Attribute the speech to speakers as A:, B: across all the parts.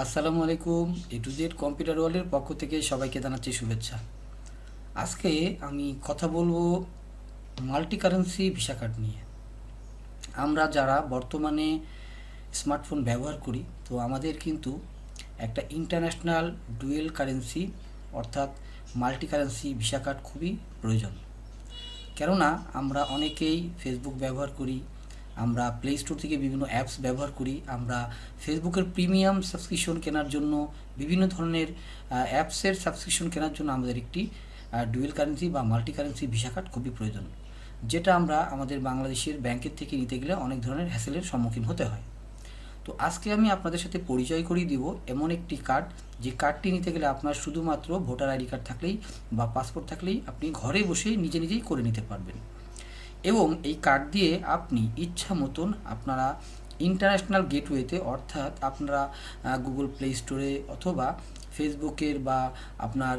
A: আসসালামু আলাইকুম। এ to Z computer ওয়ার্ল্ডের পক্ষ থেকে সবাইকে জানাচ্ছি শুভেচ্ছা। আজকে আমি কথা বলবো মাল্টি কারেন্সি ভিসা কার্ড নিয়ে। আমরা যারা বর্তমানে স্মার্টফোন ব্যবহার করি, তো আমাদের কিন্তু একটা ইন্টারন্যাশনাল ডুয়েল কারেন্সি অর্থাৎ মাল্টি কারেন্সি ভিসা কার্ড খুবই প্রয়োজন। কেননা আমরা অনেকেই ফেসবুক ব্যবহার করি, আমরা প্লে স্টোর থেকে বিভিন্ন অ্যাপস ব্যবহার করি, আমরা ফেসবুকের প্রিমিয়াম সাবস্ক্রিপশন কেনার জন্য বিভিন্ন ধরনের অ্যাপসের সাবস্ক্রিপশন কেনার জন্য আমাদের একটি ডুয়েল কারেন্সি বা মাল্টি কারেন্সি ভিসা কার্ড খুবই প্রয়োজন, যেটা আমরা আমাদের বাংলাদেশের ব্যাংকের থেকে নিতে গেলে অনেক ধরনের হ্যাসেলের সম্মুখীন হতে হয়। তো আজকে আমি আপনাদের সাথে পরিচয় করিয়ে দিব এমন একটি কার্ড, যে কার্ডটি নিতে গেলে আপনার শুধুমাত্র ভোটার আইডি কার্ড থাকলেই বা পাসপোর্ট থাকলেই আপনি ঘরে বসেই নিজেই করে নিতে পারবেন। এবং এই কার্ড দিয়ে আপনি ইচ্ছা মতন আপনারা ইন্টারন্যাশনাল গেটওয়েতে, অর্থাৎ আপনারা গুগল প্লে স্টোরে অথবা ফেসবুকের বা আপনার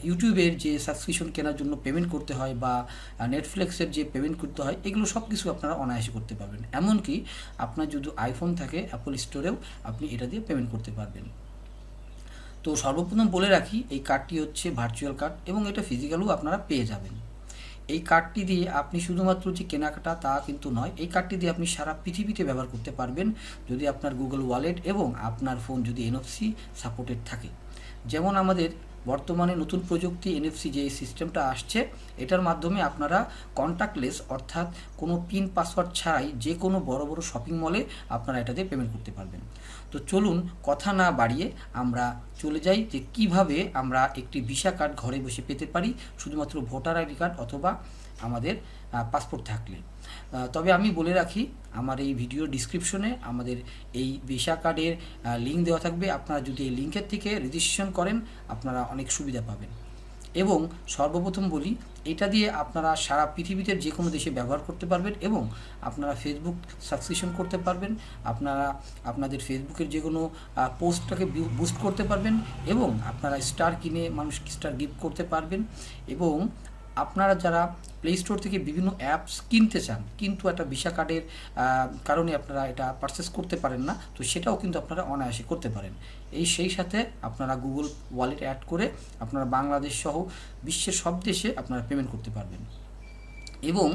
A: ইউটিউবের যে সাবস্ক্রিপশন কেনার জন্য পেমেন্ট করতে হয় বা নেটফ্লিক্সের যে পেমেন্ট করতে হয়, এগুলো সব কিছু আপনারা অনায়াসে করতে পারবেন। এমনকি আপনার যদি আইফোন থাকে অ্যাপল স্টোরেও আপনি এটা দিয়ে পেমেন্ট করতে পারবেন। তো সর্বপ্রথম বলে রাখি, এই কার্ডটি হচ্ছে ভার্চুয়াল কার্ড এবং এটা ফিজিক্যালও আপনারা পেয়ে যাবেন। এই কার্ডটি দিয়ে আপনি শুধুমাত্র যে কেনাকাটা তা কিন্তু নয়, এই কার্ডটি দিয়ে আপনি সারা পৃথিবীতে ব্যবহার করতে পারবেন যদি আপনার গুগল ওয়ালেট এবং আপনার ফোন যদি এনএফসি সাপোর্টেড থাকে। যেমন আমাদের বর্তমানে নতুন প্রযুক্তি এনএফসি যে সিস্টেমটা আসছে, এটার মাধ্যমে আপনারা কন্ট্যাক্টলেস অর্থাৎ কোনো পিন পাসওয়ার্ড ছাড়াই যে কোনো বড় বড় শপিং মলে আপনারা এটা দিয়ে পেমেন্ট করতে পারবেন। তো চলুন কথা না বাড়িয়ে আমরা চলে যাই যে কিভাবে আমরা একটি ভিসা কার্ড ঘরে বসে পেতে পারি, শুধুমাত্র ভোটার আইডি কার্ড অথবা আমাদের পাসপোর্ট থাকলে। তবে আমি বলে রাখি, আমার এই ভিডিও ডিসক্রিপশনে আমাদের এই ভিসা কার্ডের লিঙ্ক দেওয়া থাকবে। আপনারা যদি এই লিঙ্কের থেকে রেজিস্ট্রেশন করেন আপনারা অনেক সুবিধা পাবেন। এবং সর্বপ্রথম বলি, এটা দিয়ে আপনারা সারা পৃথিবীতে যে কোনো দেশে ব্যবহার করতে পারবেন এবং আপনারা ফেসবুক সাবস্ক্রিপশন করতে পারবেন, আপনারা আপনাদের ফেসবুকের যে কোনো পোস্টটাকে বুস্ট করতে পারবেন এবং আপনারা স্টার কিনে মানুষকে স্টার গিফট করতে পারবেন। এবং আপনারা যারা প্লে স্টোর থেকে বিভিন্ন অ্যাপস কিনতে চান কিন্তু একটা ভিসা কার্ডের কারণে আপনারা এটা পারচেস করতে পারেন না, তো সেটাও কিন্তু আপনারা অনায়াসে করতে পারেন। সেই সাথে আপনারা গুগল ওয়ালেট অ্যাড করে আপনারা বাংলাদেশ সহ বিশ্বের সব দেশে আপনারা পেমেন্ট করতে পারবেন। এবং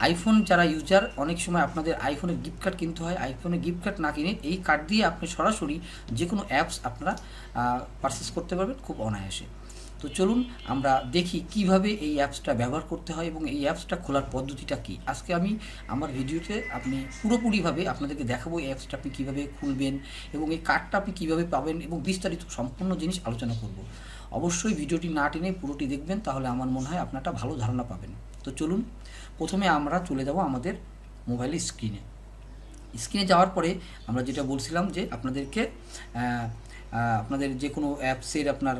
A: আইফোন যারা ইউজার, অনেক সময় আপনাদের আইফোনের গিফট কার্ড কিনতে হয়, আইফোনের গিফট কার্ড না কিনে এই কার্ড দিয়ে আপনি সরাসরি যে কোনো অ্যাপস আপনারা পারচেস করতে পারবেন খুব অনায়াসে। তো চলুন আমরা দেখি কিভাবে এই অ্যাপসটা ব্যবহার করতে হয় এবং এই অ্যাপসটা খোলার পদ্ধতিটা কী। আজকে আমি আমার ভিডিওতে আপনি পুরোপুরিভাবে আপনাদেরকে দেখাবো এই অ্যাপসটা আপনি কীভাবে খুলবেন এবং এই কার্ডটা আপনি কীভাবে পাবেন এবং বিস্তারিত সম্পূর্ণ জিনিস আলোচনা করব। অবশ্যই ভিডিওটি না টেনে পুরোটি দেখবেন, তাহলে আমার মনে হয় আপনারা ভালো ধারণা পাবেন। তো চলুন প্রথমে আমরা চলে যাব আমাদের মোবাইলের স্ক্রিনে যাওয়ার পরে আমরা যেটা বলছিলাম যে আপনাদেরকে আপনাদের যে কোনো অ্যাপসের আপনার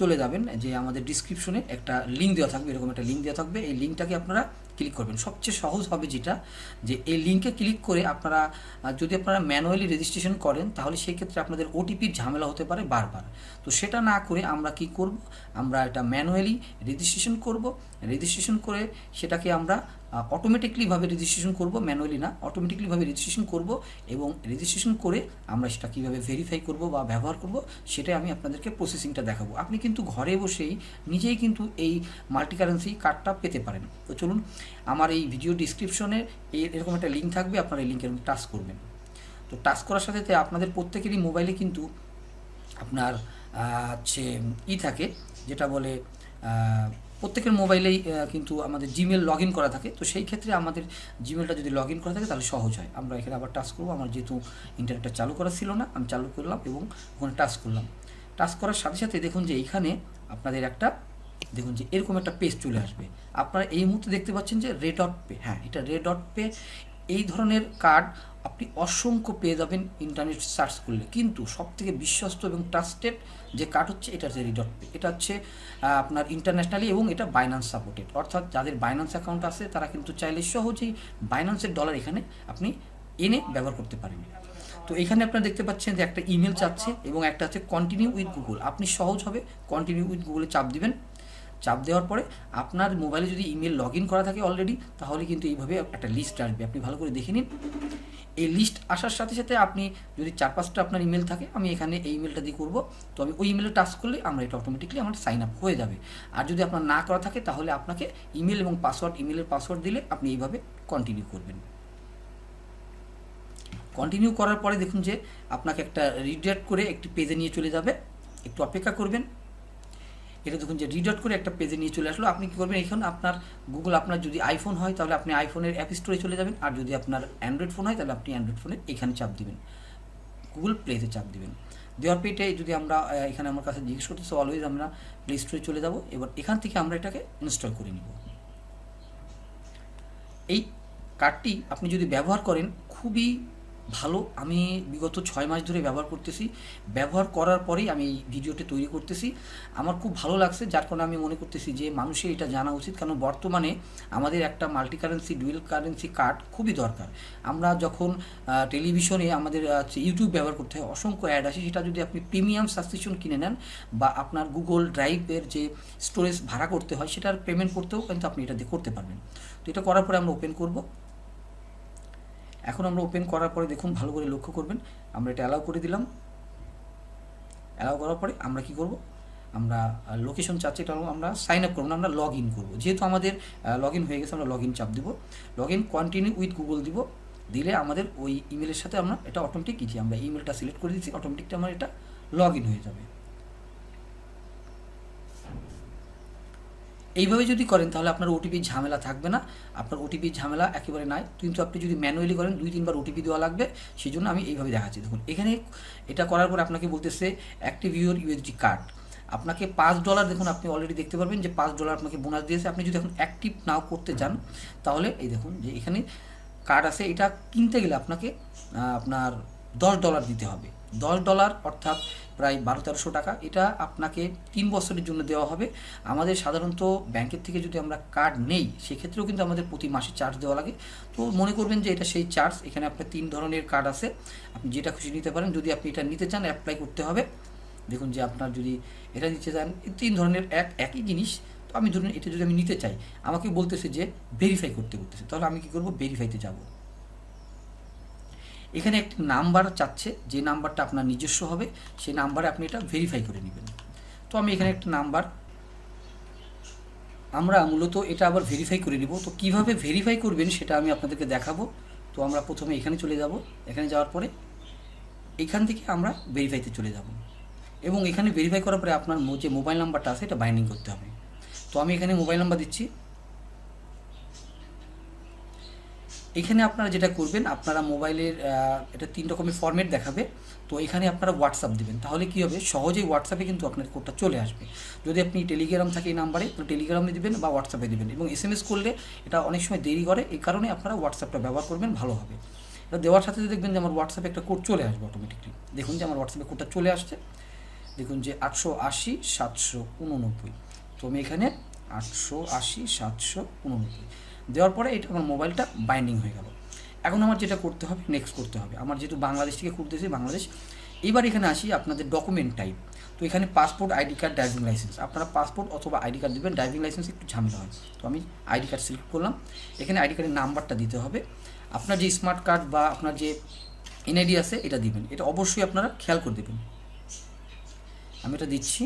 A: চলে যাবেন, যে আমাদের ডিসক্রিপশনে একটা লিঙ্ক দেওয়া থাকবে, এরকম একটা লিঙ্ক দেওয়া থাকবে। এই লিঙ্কটাকে আপনারা ক্লিক করবেন। সবচেয়ে সহজ হবে যেটা, যে এই লিঙ্কে ক্লিক করে আপনারা যদি আপনারা ম্যানুয়ালি রেজিস্ট্রেশন করেন তাহলে সেই ক্ষেত্রে আপনাদের ওটিপির ঝামেলা হতে পারে বারবার। তো সেটা না করে আমরা কি করব, আমরা এটা ম্যানুয়ালি রেজিস্ট্রেশন করব। রেজিস্ট্রেশন করে সেটাকে আমরা অটোমেটিকলিভাবে রেজিস্ট্রেশন করব, ম্যানুয়ালি না, অটোমেটিকলিভাবে রেজিস্ট্রেশন করব। এবং রেজিস্ট্রেশন করে আমরা সেটা কীভাবে ভেরিফাই করব বা ব্যবহার করব সেটাই আমি আপনাদেরকে প্রসেসিংটা দেখাবো। আপনি কিন্তু ঘরে বসেই নিজেই কিন্তু এই মাল্টি কারেন্সি কার্ডটা পেতে পারেন। তো চলুন, আমার এই ভিডিও ডিসক্রিপশনে এরকম একটা লিঙ্ক থাকবে, আপনারা এই লিঙ্কের টাচ করবেন। তো টাচ করার সাথে আপনাদের প্রত্যেকেরই মোবাইলে কিন্তু আপনার হচ্ছে থাকে, যেটা বলে প্রত্যেকের মোবাইলেই কিন্তু আমাদের জিমেল লগ ইন করা থাকে। তো সেই ক্ষেত্রে আমাদের জিমেলটা যদি লগ ইন করা থাকে তাহলে সহজ হয়। আমরা এখানে আবার টাচ করবো, আমার যেহেতু ইন্টারনেটটা চালু করা ছিল না, আমি চালু করলাম এবং ওখানে টাচ করলাম। টাচ করার সাথে সাথে দেখুন যে এইখানে আপনাদের দেখুন যে এরকম একটা পেজ চলে আসবে। আপনারা এই মুহূর্তে দেখতে পাচ্ছেন যে রেড ডট পে, হ্যাঁ এটা রেড ডট পে। এই ধরনের কার্ড আপনি অসংখ্য পেয়ে যাবেন ইন্টারনেট সার্চ করলে, কিন্তু সবথেকে বিশ্বস্ত এবং ট্রাস্টেড যে কার্ড হচ্ছে এটা হচ্ছে রেড ডট পে। এটা হচ্ছে আপনার ইন্টারন্যাশনালি এবং এটা বাইন্যান্স সাপোর্টেড, অর্থাৎ যাদের বাইন্যান্স অ্যাকাউন্ট আছে তারা কিন্তু চাইলে সহজেই বাইন্যান্সের ডলার এখানে আপনি এনে ব্যবহার করতে পারেন। তো এখানে আপনারা দেখতে পাচ্ছেন যে একটা ইমেল চাচ্ছে এবং একটা হচ্ছে কন্টিনিউ উইথ গুগল। আপনি সহজভাবে কন্টিনিউ উইথ গুগলে চাপ দিবেন। চাপ দেওয়ার পরে আপনার মোবাইলে যদি ইমেল লগ ইন করা থাকে অলরেডি, তাহলে কিন্তু এইভাবে একটা লিস্ট আসবে, আপনি ভালো করে দেখে নিন। এই লিস্ট আসার সাথে সাথে আপনি যদি 4-5টা আপনার ইমেল থাকে, আমি এখানে এই ইমেলটা দিয়ে করব, তো আমি ওই ইমেলে টাচ করলে আমরা এটা অটোমেটিকলি আমার সাইন আপ হয়ে যাবে। আর যদি আপনার না করা থাকে তাহলে আপনাকে ইমেল এবং পাসওয়ার্ড, ইমেলের পাসওয়ার্ড দিলে আপনি এইভাবে কন্টিনিউ করবেন। কন্টিনিউ করার পরে দেখুন যে আপনাকে একটা রিডাইরেক্ট করে একটি পেজে নিয়ে চলে যাবে, একটু অপেক্ষা করবেন। এটা দেখুন যে রিডাইরেক্ট করে একটা পেজে নিয়ে চলে আসলো। আপনি কী করবেন, এখন আপনার গুগল, আপনার যদি আইফোন হয় তাহলে আপনি আইফোনের অ্যাপ স্টোরে চলে যাবেন, আর যদি আপনার অ্যান্ড্রয়েড ফোন হয় তাহলে আপনি অ্যান্ড্রয়েড ফোনের এখানে চাপ দিবেন, গুগল প্লেতে চাপ দিবেন। দেওয়ার পেটে যদি আমরা এখানে আমার কাছে জিজ্ঞেস করতেছে, অলওয়েজ আমরা প্লে স্টোরে চলে যাব। এবার এখান থেকে আমরা এটাকে ইনস্টল করে নিব। এই কার্ডটি আপনি যদি ব্যবহার করেন খুবই ভালো। আমি বিগত 6 মাস ধরে ব্যবহার করতেছি, ব্যবহার করার পরেই আমি এই ভিডিওটি তৈরি করতেছি। আমার খুব ভালো লাগছে, যার কারণে আমি মনে করতেছি যে মানুষের এটা জানা উচিত, কারণ বর্তমানে আমাদের একটা multi currency, dual currency card খুবই দরকার। আমরা যখন টেলিভিশনে আমাদের ইউটিউব ব্যবহার করতে হয়, অসংখ্য অ্যাড আসে, সেটা যদি আপনি প্রিমিয়াম সাবস্ক্রিপশন কিনে নেন বা আপনার গুগল ড্রাইভের যে স্টোরেজ ভাড়া করতে হয় সেটার পেমেন্ট করতেও কিন্তু আপনি এটা দিয়ে করতে পারবেন। তো এটা করার পরে আমরা ওপেন করব। এখন আমরা ওপেন করার পরে দেখুন, ভালো করে লক্ষ্য করবেন, আমরা এটা অ্যালাউ করে দিলাম। অ্যালাউ করার পরে আমরা কি করব, আমরা লোকেশন চাচ্ছি, এটা আমরা সাইন আপ করবো না, আমরা লগ ইন করবো। যেহেতু আমাদের লগ ইন হয়ে গেছে, আমরা লগ ইন চাপ দিব, log in continue with Google দিব। দিলে আমাদের ওই ইমেলের সাথে আমরা এটা অটোমেটিক কি, আমরা ইমেলটা সিলেক্ট করে দিচ্ছি, অটোমেটিকটা আমার এটা লগ ইন হয়ে যাবে। এইভাবে যদি করেন তাহলে আপনার ওটিপির ঝামেলা থাকবে না, আপনার ওটিপির ঝামেলা একেবারে নাই। কিন্তু আপনি যদি ম্যানুয়ালি করেন 2-3বার ওটিপি দেওয়া লাগবে, সেই জন্য আমি এইভাবে দেখাচ্ছি। দেখুন এখানে এটা করার পর আপনাকে বলতেছে অ্যাক্টিভ ইউর ইউএসডি কার্ড, আপনাকে $5, দেখুন আপনি অলরেডি দেখতে পারবেন যে $5 আপনাকে বোনাস দিয়েছে। আপনি যদি এখন অ্যাক্টিভ নাও করতে চান তাহলে এই দেখুন যে এখানে কার্ড আছে, এটা কিনতে গেলে আপনাকে আপনার $10 দিতে হবে। $10 অর্থাৎ প্রায় 1200-1300 টাকা। এটা আপনাকে 3 বছরের জন্য দেওয়া হবে। আমাদের সাধারণত ব্যাংকের থেকে যদি আমরা কার্ড নেই সেক্ষেত্রেও কিন্তু আমাদের প্রতি মাসে চার্জ দেওয়া লাগে। তো মনে করবেন যে এটা সেই চার্জ। এখানে আপনার 3 ধরনের কার্ড আছে, আপনি যেটা খুশি নিতে পারেন। যদি আপনি এটা নিতে চান অ্যাপ্লাই করতে হবে। দেখুন যে আপনার যদি এটা নিতে চান, 3 ধরনের একই জিনিস। তো আমি ধরুন এটা যদি আমি নিতে চাই, আমাকে বলতেছে যে ভেরিফাই করতে বলতেছে, তাহলে আমি কী করব, ভেরিফাইতে যাব। এখানে একটি নাম্বার চাচ্ছে, যে নাম্বারটা আপনার নিজস্ব হবে সেই নাম্বারে আপনি এটা ভেরিফাই করে নেবেন। তো আমি এখানে একটা নাম্বার, আমরা মূলত এটা আবার ভেরিফাই করে নিব। তো কিভাবে ভেরিফাই করবেন সেটা আমি আপনাদেরকে দেখাবো। তো আমরা প্রথমে এখানে চলে যাব, এখানে যাওয়ার পরে এখান থেকে আমরা ভেরিফাইতে চলে যাব, এবং এখানে ভেরিফাই করার পরে আপনার যে মোবাইল নাম্বারটা আছে এটা বাইন্ডিং করতে হবে। তো আমি এখানে মোবাইল নাম্বার দিচ্ছি। এখানে আপনারা যেটা করবেন, আপনারা মোবাইলের এটা 3 রকমের ফরম্যাট দেখাবে। তো এখানে আপনারা হোয়াটসঅ্যাপ দেবেন, তাহলে কী হবে, সহজেই হোয়াটসঅ্যাপে কিন্তু আপনার কোডটা চলে আসবে। যদি আপনি টেলিগ্রাম থাকে এই নাম্বারে, তো টেলিগ্রামে দেবেন বা হোয়াটসঅ্যাপে দেবেন। এবং SMS করলে এটা অনেক সময় দেরি করে, এই কারণে আপনারা হোয়াটসঅ্যাপটা ব্যবহার করবেন, ভালো হবে। এটা দেওয়ার সাথে সাথে দেখবেন যে আমার হোয়াটসঅ্যাপে একটা কোড চলে আসবে অটোমেটিকলি। দেখুন যে আমার হোয়াটসঅ্যাপে কোডটা চলে আসছে, দেখুন যে 880-789। তো আমি এখানে 880-789 দেওয়ার পরে এটা আমার মোবাইলটা বাইন্ডিং হয়ে গেল। এখন আমার যেটা করতে হবে, নেক্সট করতে হবে। আমার যেহেতু বাংলাদেশ থেকে করতেছি, বাংলাদেশ। এবার এখানে আসি আপনাদের ডকুমেন্ট টাইপ। তো এখানে passport, ID card, driving licence. আপনারা পাসপোর্ট অথবা আইডি কার্ড দেবেন, ড্রাইভিং লাইসেন্স একটু ঝামেলা হয়। তো আমি আইডি কার্ড সিলেক্ট করলাম। এখানে আইডি কার্ডের নাম্বারটা দিতে হবে, আপনার যে স্মার্ট কার্ড বা আপনার যে NID আছে এটা দিবেন, এটা অবশ্যই আপনারা খেয়াল করে দেবেন। আমি এটা দিচ্ছি।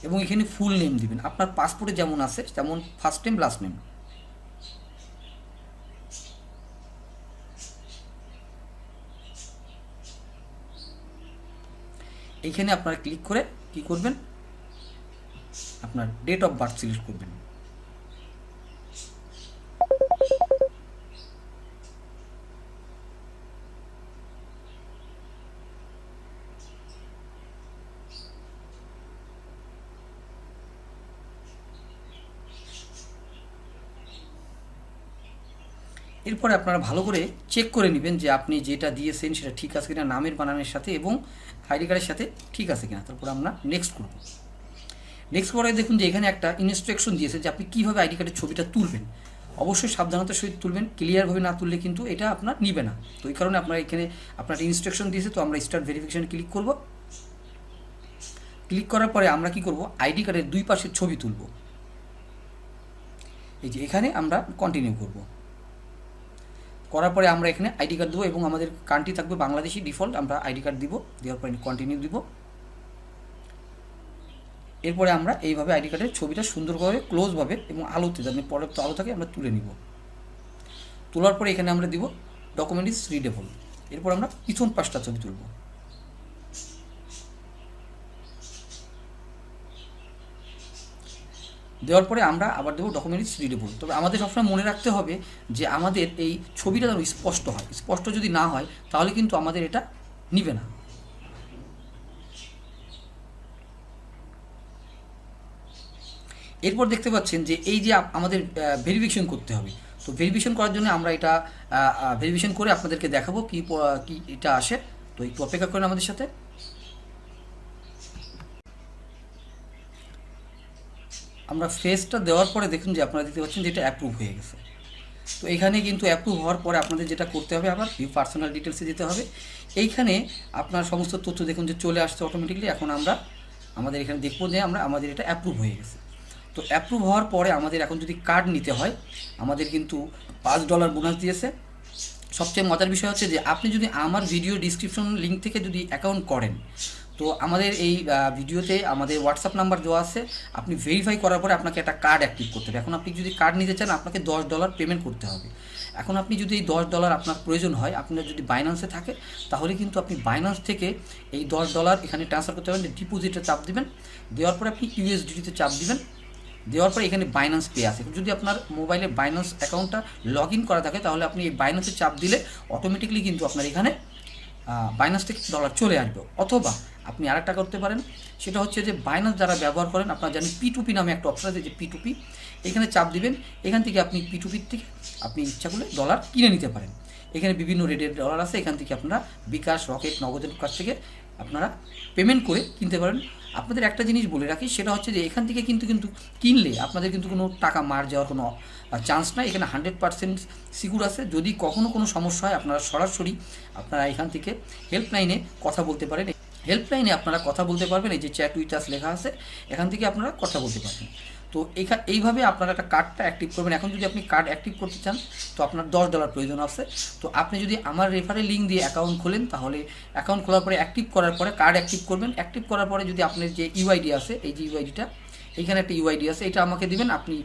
A: এবং এখানে ফুল নেম দিবেন, আপনার পাসপোর্টে যেমন আছে তেমন, ফার্স্ট নেম লাস্ট নেম। এইখানে আপনারা ক্লিক করে কি করবেন, আপনার ডেট অফ বার্থ সিলেক্ট করবেন। এরপরে আপনারা ভালো করে চেক করে নেবেন যে আপনি যেটা দিয়েছেন সেটা ঠিক আছে কিনা, নামের বানানের সাথে এবং আইডি কার্ডের সাথে ঠিক আছে কিনা। তারপর আমরা নেক্সট করব। নেক্সট করে দেখুন যে এখানে একটা ইনস্ট্রাকশন দিয়েছে যে আপনি কীভাবে আইডি কার্ডের ছবিটা তুলবেন। অবশ্যই সাবধানতার সহিত তুলবেন, ক্লিয়ারভাবে না তুললে কিন্তু এটা আপনার নিবে না। তো এই কারণে আপনারা এখানে আপনার ইনস্ট্রাকশন দিয়েছে। তো আমরা স্টার্ট ভেরিফিকেশানে ক্লিক করব। ক্লিক করার পরে আমরা কি করব, আইডি কার্ডের 2 পাশের ছবি তুলব। এই যে এখানে আমরা কন্টিনিউ করব। করার পরে আমরা এখানে আইডি কার্ড দেবো এবং আমাদের কান্ট্রি থাকবে বাংলাদেশি ডিফল্ট, আমরা আইডি কার্ড দিব, দেওয়ার পরে কন্টিনিউ দিব। এরপরে আমরা এইভাবে আইডি কার্ডের ছবিটা সুন্দরভাবে ক্লোজভাবে এবং আলোতে যাতে পর্যাপ্ত আলো থাকে আমরা তুলে নিব। তোলার পরে এখানে আমরা দিব ডকুমেন্ট ইজ রিডেবল। এরপর আমরা পিছন পাশটা ছবি তুলব। দেওয়ার পরে আমরা আবার দেবো ডকুমেন্ট ইজ রিডেবল। তবে আমাদের সবসময় মনে রাখতে হবে যে আমাদের এই ছবিটা যেন স্পষ্ট হয়, স্পষ্ট যদি না হয় তাহলে কিন্তু আমাদের এটা নিবে না। এরপর দেখতে পাচ্ছেন যে এই যে আমাদের ভেরিফিকেশন করতে হবে, তো ভেরিফিকেশন করার জন্য আমরা এটা ভেরিফিকেশন করে আপনাদেরকে দেখাবো কি কি এটা আসে। তো একটু অপেক্ষা করেন আমাদের সাথে। আমরা ফেসটা দেওয়ার পরে দেখুন যে আপনারা দেখতে পাচ্ছেন যে এটা অ্যাপ্রুভ হয়ে গেছে। তো এইখানে কিন্তু অ্যাপ্রুভ হওয়ার পরে আপনাদের যেটা করতে হবে আবার ভিউ পার্সোনাল ডিটেলসে যেতে হবে। এইখানে আপনার সমস্ত তথ্য দেখুন যে চলে আসছে অটোমেটিকলি। এখন আমরা আমাদের এখানে দেখবো যে আমাদের এটা অ্যাপ্রুভ হয়ে গেছে। তো অ্যাপ্রুভ হওয়ার পরে আমাদের এখন যদি কার্ড নিতে হয় আমাদের কিন্তু $5 বোনাস দিয়েছে। সবচেয়ে মজার বিষয় হচ্ছে যে আপনি যদি আমার ভিডিও ডিসক্রিপশন লিঙ্ক থেকে যদি অ্যাকাউন্ট করেন, তো আমাদের এই ভিডিওতে আমাদের হোয়াটসঅ্যাপ নাম্বার দেওয়া আছে, আপনি ভেরিফাই করার পরে আপনাকে একটা কার্ড অ্যাক্টিভ করতে হবে। এখন আপনি যদি কার্ড নিতে চান আপনাকে $10 পেমেন্ট করতে হবে। এখন আপনি যদি এই $10 আপনার প্রয়োজন হয়, আপনার যদি বাইন্যান্সে থাকে তাহলে কিন্তু আপনি বাইন্যান্স থেকে এই $10 এখানে ট্রান্সফার করতে পারেন। ডিপোজিটে চাপ দিবেন, দেওয়ার পরে আপনি ইউএসডিটিতে চাপ দিবেন, দেওয়ার পরে এখানে বাইন্যান্স পে আছে। যদি আপনার মোবাইলে বাইন্যান্স অ্যাকাউন্টটা লগ ইন করা থাকে তাহলে আপনি এই বাইন্যান্সে চাপ দিলে অটোমেটিকলি কিন্তু আপনার এখানে বাইন্যান্স থেকে ডলার চলে আসবে। অথবা আপনি আরেকটা করতে পারেন, সেটা হচ্ছে যে বাইন্যান্স যারা ব্যবহার করেন আপনারা জানেন P2P নামে একটা অপশন আছে, যে P2P এখানে চাপ দিবেন। এখান থেকে আপনি P2P থেকে আপনি ইচ্ছা করলে ডলার কিনে নিতে পারেন। এখানে বিভিন্ন রেটের ডলার আছে, এখান থেকে আপনারা বিকাশ, রকেট, নগদের কাছ থেকে আপনারা পেমেন্ট করে কিনতে পারেন। আপনাদের একটা জিনিস বলে রাখি, সেটা হচ্ছে যে এখান থেকে কিন্তু কিনলে আপনাদের কিন্তু কোনো টাকা মার যাওয়ার কোনো চান্স নাই। এখানে 100% সিকিউর আছে। যদি কখনও কোনো সমস্যা হয় আপনারা সরাসরি আপনারা এখান থেকে হেল্পলাইনে কথা বলতে পারেন। হেল্পলাইনে আপনারা কথা বলতে পারবেন, এই যে চ্যাট উইথ আস লেখা আছে, এখান থেকে আপনারা কথা বলতে পারবেন। তো এইভাবে আপনারা একটা কার্ডটা অ্যাক্টিভ করবেন। এখন যদি আপনি কার্ড অ্যাক্টিভ করতে চান তো আপনার $10 প্রয়োজন আছে। তো আপনি যদি আমার রেফারেল লিঙ্ক দিয়ে অ্যাকাউন্ট খোলেন তাহলে অ্যাকাউন্ট খোলার পরে অ্যাক্টিভ করার পরে কার্ড অ্যাক্টিভ করবেন। অ্যাক্টিভ করার পরে যদি আপনার যে ইউআইডি আছে, এই যে ইউআইডিটা, এইখানে একটা ইউআইডি আছে, এটা আমাকে দিবেন, আপনি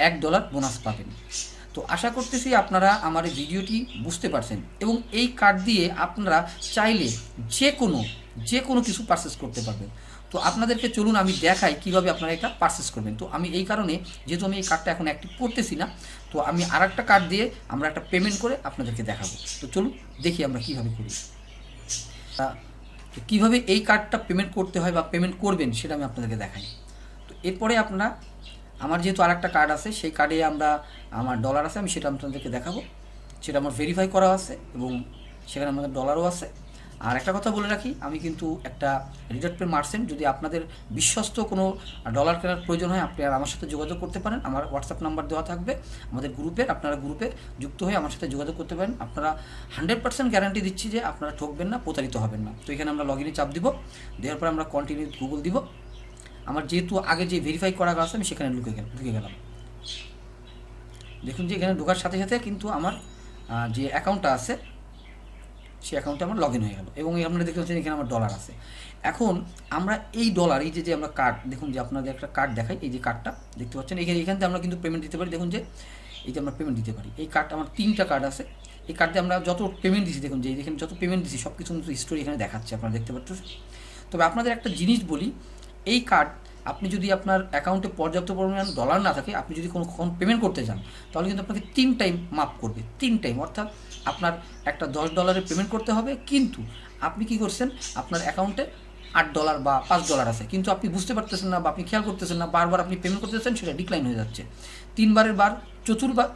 A: $1 বোনাস পাবেন। তো আশা করতেছি আপনারা আমার এই ভিডিওটি বুঝতে পারছেন এবং এই কার্ড দিয়ে আপনারা চাইলে যে কোনো কিছু পারচেস করতে পারবেন। তো আপনাদেরকে চলুন আমি দেখাই কিভাবে আপনারা এটা পারচেস করবেন। তো আমি এই কারণে, যেহেতু আমি এই কার্ডটা এখন অ্যাক্টিভ করতেছি না, তো আমি আরেকটা কার্ড দিয়ে আমরা একটা পেমেন্ট করে আপনাদেরকে দেখাবো। তো চলুন দেখি আমরা কিভাবে করি। তো কীভাবে এই কার্ডটা পেমেন্ট করতে হয় বা পেমেন্ট করবেন সেটা আমি আপনাদেরকে দেখাই। তো এরপরে আপনারা, আমার যেহেতু আরেকটা কার্ড আছে সেই কার্ডে আমার ডলার আছে, আমি সেটা আপনাদেরকে দেখাবো। সেটা আমার ভেরিফাই করা আছে এবং সেখানে আমাদের ডলারও আছে। আর একটা কথা বলে রাখি, আমি কিন্তু একটা রিডার্ট পে মার্চেন্ট। যদি আপনাদের বিশ্বস্ত কোনো ডলার কেনার প্রয়োজন হয় আপনি আর আমার সাথে যোগাযোগ করতে পারেন। আমার হোয়াটসঅ্যাপ নাম্বার দেওয়া থাকবে আমাদের গ্রুপের, আপনারা গ্রুপে যুক্ত হয়ে আমার সাথে যোগাযোগ করতে পারেন। আপনারা 100% গ্যারান্টি দিচ্ছি যে আপনারা ঠকবেন না, প্রতারিত হবেন না। তো এখানে আমরা লগ ইনে চাপ দিব, দেওয়ার পর আমরা কন্টিনিউ গুগল দিব। আমার যেহেতু আগে যে ভেরিফাই করা আছে আমি সেখানে ঢুকে গেলাম। দেখুন যে এখানে ঢোকার সাথে সাথে কিন্তু আমার যে অ্যাকাউন্টটা আছে সেই অ্যাকাউন্টে আমার লগ ইন হয়ে গেল এবং আপনারা দেখতে পাচ্ছেন এখানে আমার ডলার আছে। এখন আমরা এই ডলার, এই যে আমরা কার্ড, দেখুন যে আপনাদের একটা কার্ড দেখাই, এই যে কার্ডটা দেখতে পাচ্ছেন, এখান থেকে আমরা কিন্তু পেমেন্ট দিতে পারি। দেখুন যে এই যে আমরা পেমেন্ট দিতে পারি। এই কার্ডটা আমার 3টা কার্ড আছে। এই কার্ডে আমরা যত পেমেন্ট দিচ্ছি, দেখুন যে এখানে যত পেমেন্ট দিচ্ছি সব কিছু কিন্তু হিস্টোরি এখানে দেখাচ্ছে, আপনারা দেখতে পাচ্ছেন। তবে আপনাদের একটা জিনিস বলি, এই কার্ড আপনি যদি আপনার অ্যাকাউন্টে পর্যাপ্ত পরিমাণ ডলার না থাকে, আপনি যদি কোনো পেমেন্ট করতে চান তাহলে কিন্তু আপনাকে 3 টাইম মাফ করবে, 3 টাইম। অর্থাৎ আপনার একটা $10 পেমেন্ট করতে হবে, কিন্তু আপনি কি করছেন, আপনার অ্যাকাউন্টে $8 বা $5 আছে, কিন্তু আপনি বুঝতে পারতেছেন না বা আপনি খেয়াল করতেছেন না, বারবার আপনি পেমেন্ট করতেছেন, সেটা ডিক্লাইন হয়ে যাচ্ছে। 3বারের বার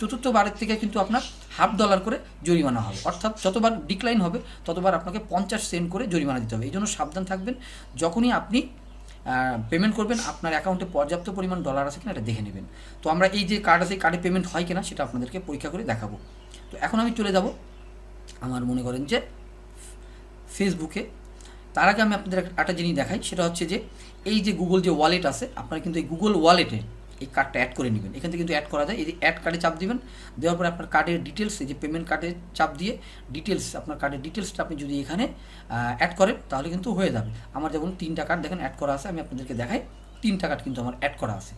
A: চতুর্থবারের থেকে কিন্তু আপনার $0.5 করে জরিমানা হবে। অর্থাৎ যতবার ডিক্লাইন হবে ততবার আপনাকে 50 সেন্ট করে জরিমানা দিতে হবে। এই জন্য সাবধান থাকবেন, যখনই আপনি পেমেন্ট করবেন আপনার অ্যাকাউন্টে পর্যাপ্ত পরিমাণ ডলার আছে কিনা এটা দেখে নেবেন। তো আমরা এই যে কার্ড আছে, কার্ডে পেমেন্ট হয় কিনা সেটা আপনাদেরকে পরীক্ষা করে দেখাবো। তো এখন আমি চলে যাব আমার, মনে করেন যে ফেসবুকে। তার আগে আমি আপনাদের একটা জিনিস দেখাই, সেটা হচ্ছে যে এই যে গুগল যে ওয়ালেট আছে, আপনারা কিন্তু এই গুগল ওয়ালেটে এই কার্ডটা অ্যাড করে নেবেন। এখান থেকে কিন্তু অ্যাড করা যায়, এই যে অ্যাড কার্ডে চাপ দিবেন, দেওয়ার পরে আপনার কার্ডের ডিটেলস, এই যে পেমেন্ট কার্ডে চাপ দিয়ে ডিটেলস, আপনার কার্ডের ডিটেলসটা আপনি যদি এখানে অ্যাড করেন তাহলে কিন্তু হয়ে যাবে। আমার যেমন 3টা কার্ড দেখেন অ্যাড করা আছে, আমি আপনাদেরকে দেখাই, 3টা কার্ড কিন্তু আমার অ্যাড করা আছে।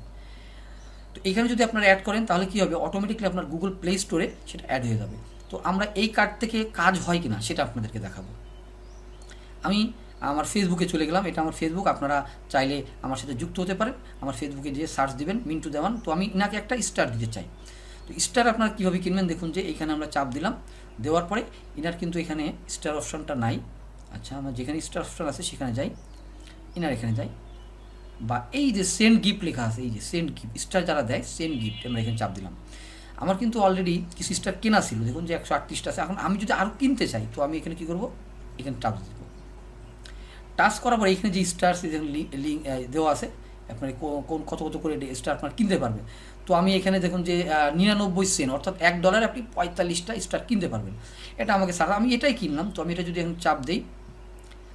A: তো এখানে যদি আপনারা অ্যাড করেন তাহলে কী হবে, অটোমেটিকলি আপনার গুগল প্লে স্টোরে সেটা অ্যাড হয়ে যাবে। তো আমরা এই কার্ড থেকে কাজ হয় কি না সেটা আপনাদেরকে দেখাবো। আমি আমার ফেসবুকে চলে গেলাম, এটা আমার ফেসবুক, আপনারা চাইলে আমার সাথে যুক্ত হতে পারেন। আমার ফেসবুকে যে সার্চ দিবেন মিন্টু দেওয়ান, তো আমি ইনাকে একটা স্টার দিতে চাই। তো স্টার আপনারা কীভাবে কিনবেন দেখুন, যে এইখানে আমরা চাপ দিলাম, দেওয়ার পরে ইনার কিন্তু এখানে স্টার অপশানটা নাই। আচ্ছা, আমরা যেখানে স্টার অপশান আছে সেখানে যাই, ইনার এখানে যাই, বা এই যে সেন্ড গিফট লেখা আছে, এই যে সেন্ড গিফট, স্টার যারা দেয় সেন্ড গিফট, আমরা এখানে চাপ দিলাম। আমার কিন্তু অলরেডি কিছু স্টার কেনা ছিল, দেখুন যে 138টা আছে। এখন আমি যদি আরও কিনতে চাই তো আমি এখানে কী করবো, এখানে টাচ দেবো। টাচ করার পরে এখানে যে স্টার লিঙ্ক দেওয়া আছে, আপনার কোন কত কত করে স্টার আপনার কিনতে পারবেন। তো আমি এখানে দেখুন যে 99 সেন্ট, অর্থাৎ $1 আপনি 45টা স্টার কিনতে পারবেন। এটা আমাকে সারা, আমি এটাই কিনলাম। তো আমি এটা যদি এখন চাপ দিই,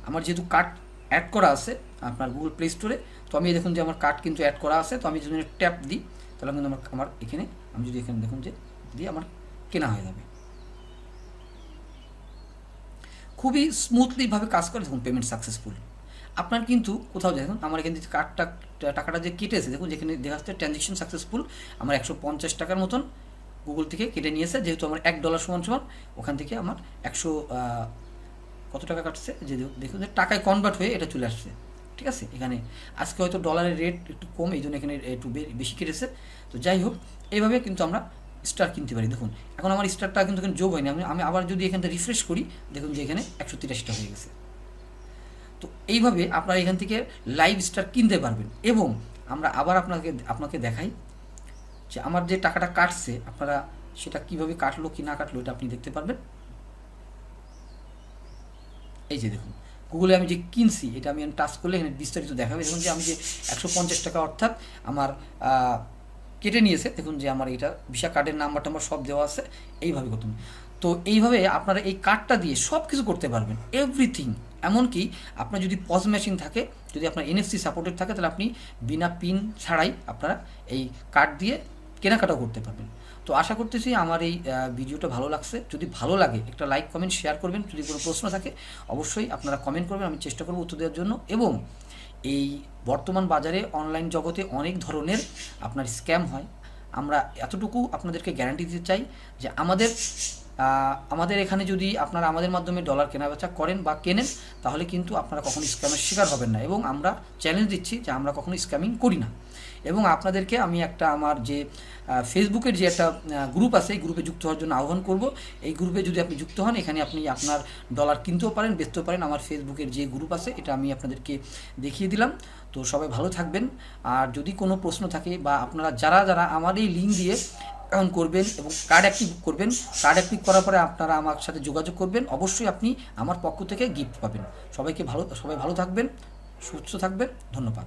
A: আমার যেহেতু কার্ড অ্যাড করা আছে আপনার গুগল প্লে স্টোরে, তো আমি দেখুন যে আমার কার্ড কিন্তু অ্যাড করা আছে। তো আমি যদি ট্যাপ দিই তাহলে কিন্তু আমার এখানে, আমি যদি এখানে দেখুন যে দিয়ে আমার কেনা হয়ে যাবে। খুবই স্মুথলিভাবে কাজ করে, দেখুন পেমেন্ট সাকসেসফুল। আপনার কিন্তু কোথাও দেখুন আমার এখানে যে টাকাটা যে কেটেছে, দেখুন যেখানে দেখা যাচ্ছে ট্রানজ্যাকশন সাকসেসফুল, আমার 150 টাকার মতন গুগল থেকে কেটে নিয়েছে। যেহেতু আমার $1 সমান ওখান থেকে আমার 100 কত টাকা কাটছে, যে দেখুন যে টাকায় কনভার্ট হয়ে এটা চলে আসছে। ঠিক আছে, এখানে আজকে হয়তো ডলারের রেট একটু কম, এই জন্য এখানে একটু বেশি কেটেছে। তো যাই হোক, এইভাবে কিন্তু আমরা স্টার কিনতে পারি। দেখুন এখন আমার স্টারটা কিন্তু এখানে যোগ হয়নি, আমি আবার যদি এখান থেকে রিফ্রেশ করি, দেখুন যে এখানে 183টা হয়ে গেছে। তো এইভাবে আপনারা এখান থেকে লাইভ স্টার কিনতে পারবেন। এবং আমরা আবার আপনাকে দেখাই যে আমার যে টাকাটা কাটছে, আপনারা সেটা কিভাবে কাটলো কি না কাটলো এটা আপনি দেখতে পারবেন। এই যে দেখুন গুগলে আমি যে কিনছি এটা আমি টাচ করলে এখানে বিস্তারিত দেখাবে। দেখুন যে আমি যে 150 টাকা অর্থাৎ আমার কেটে নিয়েছে, দেখুন যে আমার এটা ভিসা কার্ডের নাম্বার সব দেওয়া আছে। এইভাবে করতে, তো এইভাবে আপনারা এই কার্ডটা দিয়ে সব কিছু করতে পারবেন, এভরিথিং। এমনকি আপনার যদি পজ মেশিন থাকে, যদি আপনার NFC সাপোর্টেড থাকে, তাহলে আপনি বিনা পিন ছাড়াই আপনারা এই কার্ড দিয়ে কেনাকাটাও করতে পারবেন। তো আশা করতেছি আমার এই ভিডিওটা ভালো লাগছে। যদি ভালো লাগে একটা লাইক কমেন্ট শেয়ার করবেন। যদি কোনো প্রশ্ন থাকে অবশ্যই আপনারা কমেন্ট করবেন, আমি চেষ্টা করব উত্তর দেওয়ার জন্য। এবং এই বর্তমান বাজারে অনলাইন জগতে অনেক ধরনের আপনার স্ক্যাম হয়। আমরা এতটুকু আপনাদেরকে গ্যারান্টি দিতে চাই যে আমাদের এখানে যদি আপনারা আমাদের মাধ্যমে ডলার কেনাবেচা করেন বা কেনেন, তাহলে কিন্তু আপনারা কখনো স্ক্যামের শিকার হবেন না। এবং আমরা চ্যালেঞ্জ দিচ্ছি যে আমরা কখনো স্ক্যামিং করি না। এবং আপনাদেরকে আমি আমার যে ফেসবুকের যে একটা গ্রুপ আছে, এই গ্রুপে যুক্ত হওয়ার জন্য আহ্বান করব। এই গ্রুপে যদি আপনি যুক্ত হন, এখানে আপনি আপনার ডলার কিনতেও পারেন, বেচতেও পারেন। আমার ফেসবুকের যে গ্রুপ আছে এটা আমি আপনাদেরকে দেখিয়ে দিলাম। তো সবাই ভালো থাকবেন। আর যদি কোনো প্রশ্ন থাকে বা আপনারা যারা আমার এই লিঙ্ক দিয়ে অ্যাকাউন্ট করবেন এবং কার্ড অ্যাক্টিভ করবেন, কার্ড অ্যাক্টিভ করার পরে আপনারা আমার সাথে যোগাযোগ করবেন, অবশ্যই আপনি আমার পক্ষ থেকে গিফট পাবেন। সবাই ভালো থাকবেন, সুস্থ থাকবেন। ধন্যবাদ।